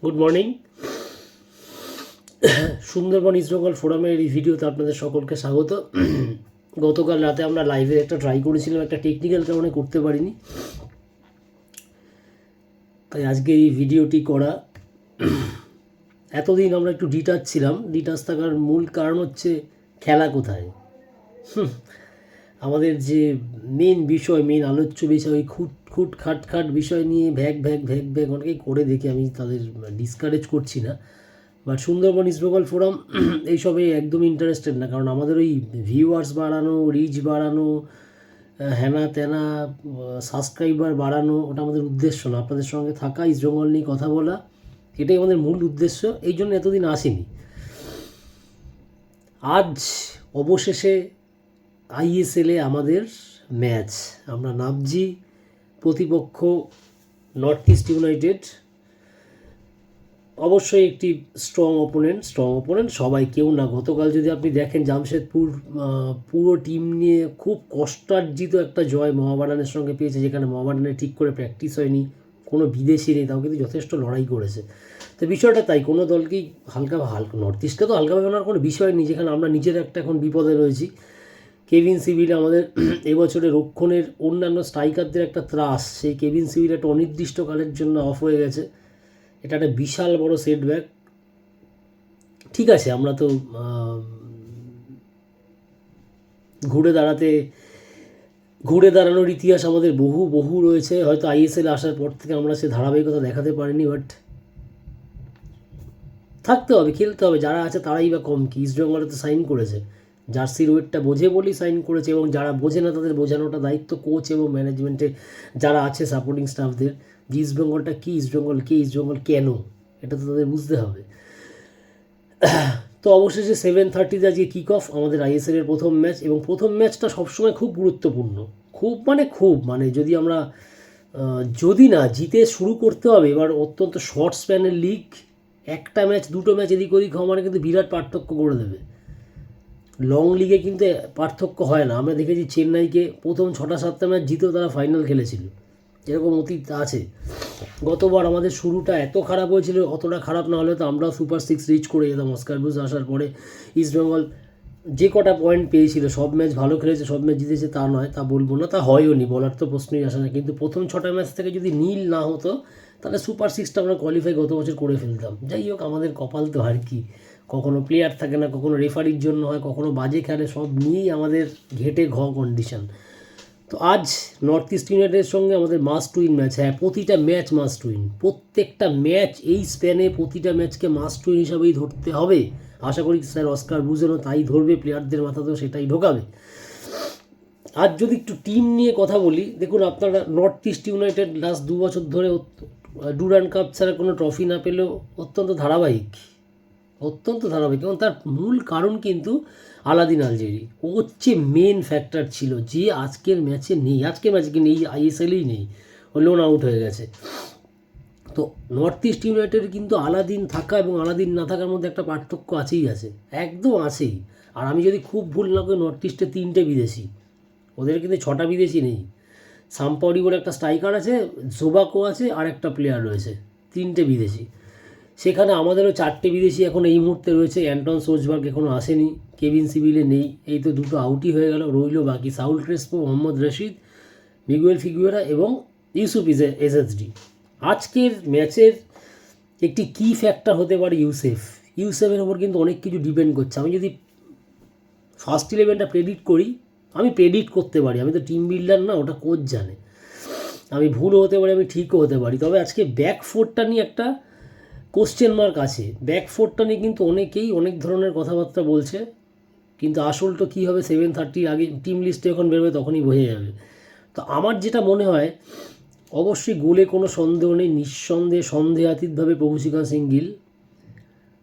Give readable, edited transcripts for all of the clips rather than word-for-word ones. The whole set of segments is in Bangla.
Good morning. সুন্দরবন ইস্টবেঙ্গল ফোরামের এই ভিডিওতে আপনাদের সকলকে স্বাগত। গতকাল রাতে আমরা লাইভে একটা ট্রাই করেছিলাম, একটা টেকনিক্যাল কারণে করতে পারিনি, তাই আজকে এই ভিডিওটি করা। এতদিন আমরা একটু ডিটাচ ছিলাম। ডিটাচ থাকার মূল কারণ হচ্ছে খেলা কোথায়। আমাদের যে মেন বিষয়, মেন আলোচ্য বিষয়, ওই খুট খাট বিষয় নিয়ে ভ্যাগ অনেকেই করে দেখে, আমি তাদের ডিসকারেজ করছি না। বাট সুন্দরবন ইস্টবেঙ্গল ফোরাম এইসবে একদম ইন্টারেস্টেড না, কারণ আমাদের ওই ভিউয়ার্স বাড়ানো, রিচ বাড়ানো, হ্যানা ত্যানা, সাবস্ক্রাইবার বাড়ানো, ওটা আমাদের উদ্দেশ্য না। আপনাদের সঙ্গে থাকা, ইস্টবেঙ্গল নিয়ে কথা বলা, এটাই আমাদের মূল উদ্দেশ্য। এই জন্য এতদিন আসেনি। আজ অবশেষে আইএসএলে আমাদের ম্যাচ, আমরা নামছি। প্রতিপক্ষ নর্থ ইস্ট ইউনাইটেড, অবশ্যই একটি স্ট্রং অপোনেন্ট সবাই, কেউ না। গতকাল যদি আপনি দেখেন, জামশেদপুর পুরো টিম নিয়ে খুব কষ্টার্জিত একটা জয় মোহামেডানের সঙ্গে পেয়েছে, যেখানে মোহামেডানের ঠিক করে প্র্যাকটিস হয়নি, কোনো বিদেশি নেই, তাও কিন্তু যথেষ্ট লড়াই করেছে। তো বিষয়টা তাই, কোনো দলকেই হালকা নর্থ ইস্টকে তো হালকাভাবে নেওয়ার কোনো বিষয় নেই, যেখানে আমরা নিজের একটা এখন বিপদে রয়েছি। কেভিন সিভিল আমাদের এবছরে রক্ষণের অন্যান্য স্ট্রাইকারদের একটা ত্রাস, সেই কেভিন সিভিল একটা অনির্দিষ্টকালের জন্য অফ হয়ে গেছে। এটা একটা বিশাল বড় সেটব্যাক। ঠিক আছে, আমরা তো ঘুরে দাঁড়ানোর ইতিহাস আমাদের বহু রয়েছে। হয়তো আইএসএল আসার পর থেকে আমরা সে ধারাবাহিকতা দেখাতে পারিনি, বাট থাকতে হবে, খেলতে হবে। যারা আছে তারাই বা কম কি। ইস্টবেঙ্গলে তো সাইন করেছে, জার্সির ওয়েটটা বোঝে বলেই সাইন করেছে, এবং যারা বোঝে না তাদের বোঝানোটা দায়িত্ব কোচ এবং ম্যানেজমেন্টে যারা আছে, সাপোর্টিং স্টাফদের। যে ইস্টবেঙ্গলটা কী, ইস্টবেঙ্গল কে, ইস্টবেঙ্গল কেন, এটা তো তাদের বুঝতে হবে। তো অবশেষে 7:30 আজকে কিক অফ আমাদের আইএসএলের প্রথম ম্যাচ, এবং প্রথম ম্যাচটা সবসময় খুব গুরুত্বপূর্ণ। খুব মানে যদি না জিতে শুরু করতে হবে। এবার অত্যন্ত শর্ট স্প্যানের লিগ, একটা ম্যাচ দুটো ম্যাচ এদিক ওদিক হওয়া মানে কিন্তু বিরাট পার্থক্য করে দেবে। লং লিগে কিন্তু পার্থক্য হয় না। আমরা দেখেছি চেন্নাইকে প্রথম 6-7টা ম্যাচ জিতেও তারা ফাইনাল খেলেছিল, এরকম অতীত আছে। গতবার আমাদের শুরুটা এত খারাপ হয়েছিল, অতটা খারাপ না হলে তো আমরা সুপার 6 রিচ করে যেতাম। অস্কার ব্রুস আসার পরে ইস্টবেঙ্গল যে কটা পয়েন্ট পেয়েছিল, সব ম্যাচ ভালো খেলেছে, সব ম্যাচ জিতেছে তা নয়, তা বলবো না, তা হয়ও নি, বলার তো প্রশ্নই আসে না। কিন্তু প্রথম 6টা ম্যাচ থেকে যদি নীল না হতো, তাহলে সুপার 6টা আমরা কোয়ালিফাই গত বছর করে ফেলতাম। যাই হোক, আমাদের কপাল তো আর কি, কখনো প্লেয়ার থাকে না, কখনো রেফারির জন্য হয়, কখনো বাজে খেলে, সব নিয়েই আমাদের ঘেটে কন্ডিশন। তো আজ নর্থ ইস্ট ইউনাইটেডের সঙ্গে আমাদের মাস্ট উইন ম্যাচ। হ্যাঁ, প্রতিটা ম্যাচ মাস্ট উইন, প্রত্যেকটা ম্যাচ এই স্প্যানে প্রতিটা ম্যাচকে মাস্ট উইন হিসাবেই ধরতে হবে। আশা করি স্যার অস্কার ব্রুজেনও তাই ধরবে, প্লেয়ারদের মাথাতেও সেটাই ঢোকাবে। আজ যদি একটু টিম নিয়ে কথা বলি, দেখুন আপনারা, নর্থ ইস্ট ইউনাইটেড লাস্ট 2 বছর ধরে ডুরান্ড কাপ ছাড়া কোনো ট্রফি না পেলেও অত্যন্ত ধারাবাহিক, এবং তার মূল কারণ কিন্তু আলাদিন আলজেরি। ও হচ্ছে মেন ফ্যাক্টর ছিল, যে আজকের ম্যাচে নেই, আইএসএলেই নেই, ও লোন আউট হয়ে গেছে। তো নর্থ ইস্ট ইউনাইটেড কিন্তু আলাদিন থাকা এবং আলাদিন না থাকার মধ্যে একটা পার্থক্য আছে, একদম আছেই। আর আমি যদি খুব ভুল না করি, নর্থ ইস্টে 3টে বিদেশি, ওদের কিন্তু 6টা বিদেশি নেই। সাম্পাউরি বলে একটা স্ট্রাইকার আছে, জোবাকো আছে, আর একটা প্লেয়ার রয়েছে, 3টে বিদেশি। সেখানে আমাদেরও 4টে বিদেশি এখন এই মুহূর্তে রয়েছে। অ্যান্টন সোজবার্গ এখনও আসেনি, কেভিন সিভিলে নেই, এই তো 2টো আউটই হয়ে গেল। রইল বাকি Saul Crespo, Mohammad Rashid, Miguel Figueira এবং ইউসুফ এসএসডি। আজকের ম্যাচের একটি কি ফ্যাক্টর হতে পারে ইউসেফের ওপর কিন্তু অনেক কিছু ডিপেন্ড করছে। আমি যদি ফার্স্ট 11টা প্রেডিক্ট করি, আমি প্রেডিক্ট করতে পারি, আমি তো টিম বিল্ডার না, ওটা কোচ জানে। আমি ভুলও হতে পারি, আমি ঠিকও হতে পারি। তবে আজকে ব্যাক ফোরটা নিয়ে একটা কোশ্চেন মার্ক আছে। ব্যাক ফোরটা নিয়ে কিন্তু অনেকেই অনেক ধরনের কথাবার্তা বলছে, কিন্তু আসলটা কী হবে 7:30 আগে টিম লিস্টে যখন বেরোবে তখনই বোঝা যাবে। তো আমার যেটা মনে হয়, অবশ্যই গোলে কোনো সন্দেহ নেই, সন্দেহাতীতভাবে প্রভু শ্রীকান্ত সিং গিল।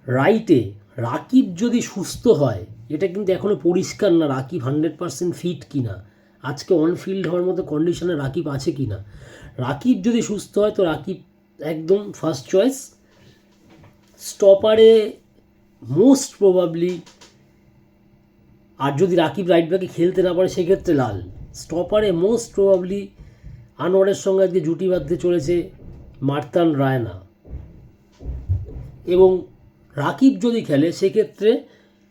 রাইটে রাকিব যদি সুস্থ হয়, এটা কিন্তু এখনও পরিষ্কার না রাকিব 100% ফিট কি না, আজকে অনফিল্ড হওয়ার মতো কন্ডিশনে রাকিব আছে কি না। রাকিব যদি সুস্থ হয় তো রাকিব একদম ফার্স্ট চয়েস। স্টপারে মোস্ট প্রবাবলি, আর যদি রাকিব রাইট ব্যাকে খেলতে না পারে সেক্ষেত্রে লাল। স্টপারে মোস্ট প্রবাবলি আনোয়ারের সঙ্গে আজকে জুটি বাঁধতে চলেছে মার্তান রায়না। এবং রাকিব যদি খেলে সেক্ষেত্রে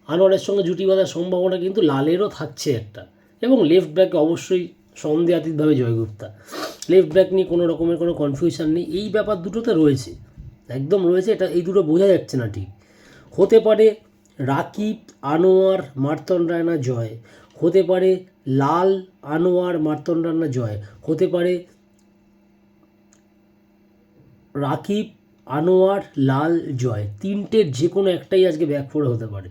আনোয়ারের সঙ্গে জুটি বাঁধার সম্ভাবনা কিন্তু লালেরও থাকছে একটা। এবং লেফট ব্যাকে অবশ্যই সন্দেহাতীতভাবে জয়গুপ্তা, লেফট ব্যাক নিয়ে কোনো রকমের কোনো কনফিউশন নেই, এই ব্যাপার দুটোতে রয়েছে, একদম রয়েছে, এটা এই দুটো বোঝা যাচ্ছে না ঠিক। হতে পারে রাকিব আনোয়ার মার্তন রায়না জয়, হতে পারে লাল আনোয়ার মার্তন রায়না জয়, হতে পারে রাকিব আনোয়ার লাল জয়, তিনটের যে কোনো একটাই আজকে ব্যাকফোরে হতে পারে।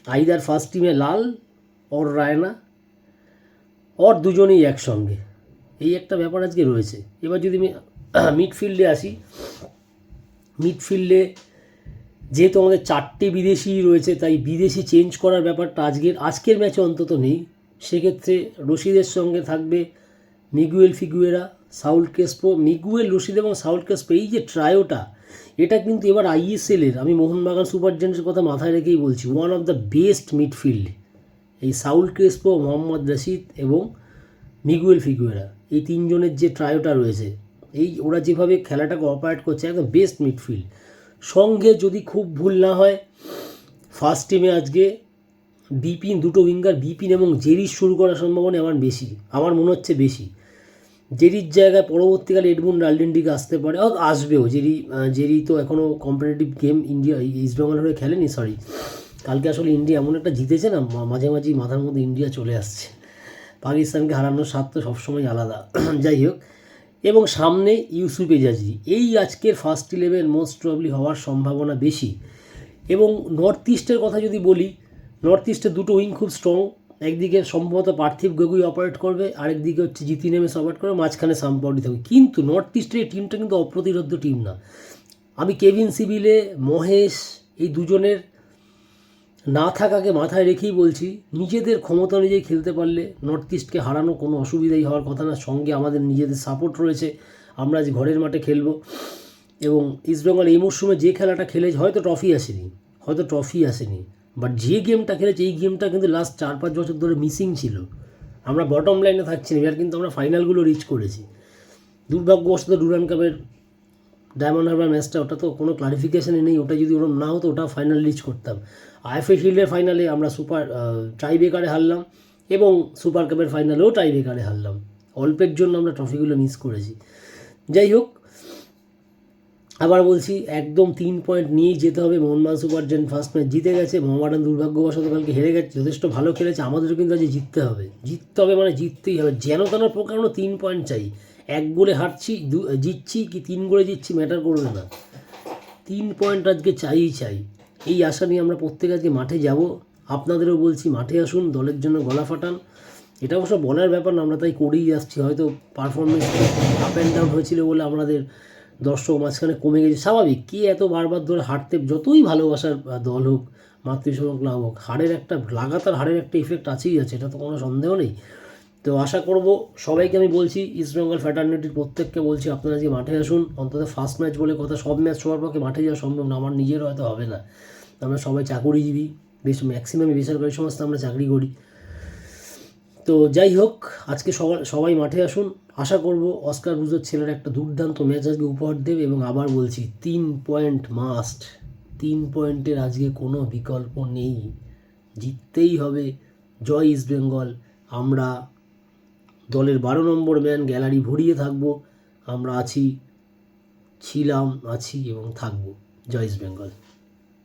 আইদার ফার্স্ট টিমে লাল ওর রায়না ওর দুজনেই একসঙ্গে, এই একটা ব্যাপার আজকে রয়েছে। এবার যদি আমি মিডফিল্ডে আসি, মিডফিল্ডে যেহেতু আমাদের 4টে বিদেশি রয়েছে তাই বিদেশি চেঞ্জ করার ব্যাপারটা আজকের ম্যাচে অন্তত নেই। সেক্ষেত্রে রশিদের সঙ্গে থাকবে Miguel Figueira, Saul Crespo, Miguel, Rashid এবং সাউল ক্রেসপো, এই যে ট্রায়োটা, এটা কিন্তু এবার আইএসএলের, আমি মোহনবাগান সুপার জায়ান্টসের কথা মাথায় রেখেই বলছি, one of the best midfield. এই সাউল ক্রেসপো, মোহাম্মদ রশিদ এবং মিগুয়েল ফিগুয়েরা, এই তিনজনের যে ট্রায়োটা রয়েছে, এই ওরা যেভাবে খেলাটাকে অপারেট করছে একদম বেস্ট মিডফিল্ড। সঙ্গে যদি খুব ভুল না হয় ফার্স্ট টিমে আজকে বিপিন, দুটো উইঙ্গার বিপিন এবং জেরির শুরু করার সম্ভাবনা আমার মনে হচ্ছে বেশি। জেরির জায়গায় পরবর্তীকালে এডমুন্ড রালডিন্ডিকে আসতে পারে, আসবেও। জেরি তো এখনও কম্পিটিটিভ গেম ইন্ডিয়া ইস্টবেঙ্গল হয়ে খেলেনি, সরি, কালকে আসলে ইন্ডিয়া এমন একটা জিতেছে না, মাঝে মাঝেই মাথার মধ্যে ইন্ডিয়া চলে আসছে, পাকিস্তানকে হারানোর স্বাদ তো সবসময় আলাদা। যাই হোক, এবং সামনে ইউসুফ এজাজি, এই আজকের ফার্স্ট 11 মোস্ট প্রবলি হওয়ার সম্ভাবনা বেশি। এবং নর্থ ইস্টের কথা যদি বলি, নর্থ ইস্টের দুটো উইং খুব স্ট্রং, একদিকে সম্ভবত পার্থিব গগৈ অপারেট করবে, আরেকদিকে হচ্ছে জিতি নেমেস অপারেট করবে, মাঝখানে সাম্পাউডি থাকবে। কিন্তু নর্থ ইস্টের এই টিমটা কিন্তু অপ্রতিরোধ্য টিম না। আমি কেভিন সিবিলে, মহেশ, এই দুজনের না থাকাকে মাথায় রেখেই বলছি, নিজেদের ক্ষমতা অনুযায়ী খেলতে পারলে নর্থ ইস্টকে হারানো কোনো অসুবিধাই হওয়ার কথা না। সঙ্গে আমাদের নিজেদের সাপোর্ট রয়েছে, আমরা আজ ঘরের মাঠে খেলবো। এবং ইস্টবেঙ্গল এই মরশুমে যে খেলাটা খেলেছে, হয়তো ট্রফি আসেনি, বাট যে গেমটা খেলেছে এই গেমটা কিন্তু লাস্ট 4-5 বছর ধরে মিসিং ছিল। আমরা বটম লাইনে থাকছি না, এবার কিন্তু আমরা ফাইনালগুলো রিচ করেছি। দুর্ভাগ্যবশত ডুরান্ড কাপের ডায়মন্ড হারবার ম্যাচটা, ওটা তো কোনো ক্লারিফিকেশানই নেই, ওটা যদি ওরকম না হতো ওটা ফাইনাল রিচ করতাম। আইএফএ শিল্ডের ফাইনালে আমরা টাইব্রেকারে হারলাম এবং সুপার কাপের ফাইনালেও টাইব্রেকারে হারলাম, অল্পের জন্য আমরা ট্রফিগুলো মিস করেছি। যাই হোক, আবার বলছি, একদম 3 পয়েন্ট নিয়েই যেতে হবে। Mohun Bagan super giants first match জিতে গেছে, মোহামেডান দুর্ভাগ্যবশত কালকে হেরে গেছে, যথেষ্ট ভালো খেলেছে, আমাদেরও কিন্তু আজ জিততে হবে মানে জিততেই হবে, যেন তেন প্রকার 3 পয়েন্ট চাই। 1 গোলে হারছি, জিতছি কি 3 গোলে জিতছি ম্যাটার করবে না, 3 পয়েন্ট আজকে চাই। এই আশা নিয়ে আমরা প্রত্যেকে আজকে মাঠে যাব। আপনাদেরও বলছি, মাঠে আসুন, দলের জন্য গলা ফাটান। এটা অবশ্য বলার ব্যাপার না, আমরা তাই করেই আসছি। হয়তো পারফরমেন্স আপ অ্যান্ড ডাউন হয়েছিল বলে আমাদের দর্শক মাঝখানে কমে গেছে, স্বাভাবিক। কে এত বারবার ধরে হারতে, যতই ভালোবাসার দল হোক, মাতৃসম ক্লাব হোক, লাগাতার হারের একটা ইফেক্ট আছে, এটা তো কোনো সন্দেহ নেই। তো আশা করব সবাইকে আমি বলছি, ইস্টবেঙ্গল ফ্র্যাটার্নিটির প্রত্যেককে বলছি, আপনারা যে মাঠে আসুন। অন্তত ফার্স্ট ম্যাচ বলে কথা, সব ম্যাচ সবার পক্ষে মাঠে যাওয়া সম্ভব না, আমার নিজেরও হয়তো হবে না, আমরা সবাই চাকুরিজীবী, ম্যাক্সিমাম বেসরকারি সংস্থা আমরা চাকরি করি। তো যাই হোক, আজকে সবাই মাঠে আসুন। আশা করব অস্কার ব্রুজের ছেলেরা একটা দুর্দান্ত ম্যাচ আজকে উপহার দেবে। এবং আবার বলছি, 3 পয়েন্ট মাস্ট, 3 পয়েন্টের আজকে কোনো বিকল্প নেই, জিততেই হবে। জয় ইস্টবেঙ্গল। আমরা দলের 12 নম্বর ম্যান, গ্যালারি ভরিয়ে থাকবো, আমরা আছি এবং থাকবো। জয় ইস্টবেঙ্গল।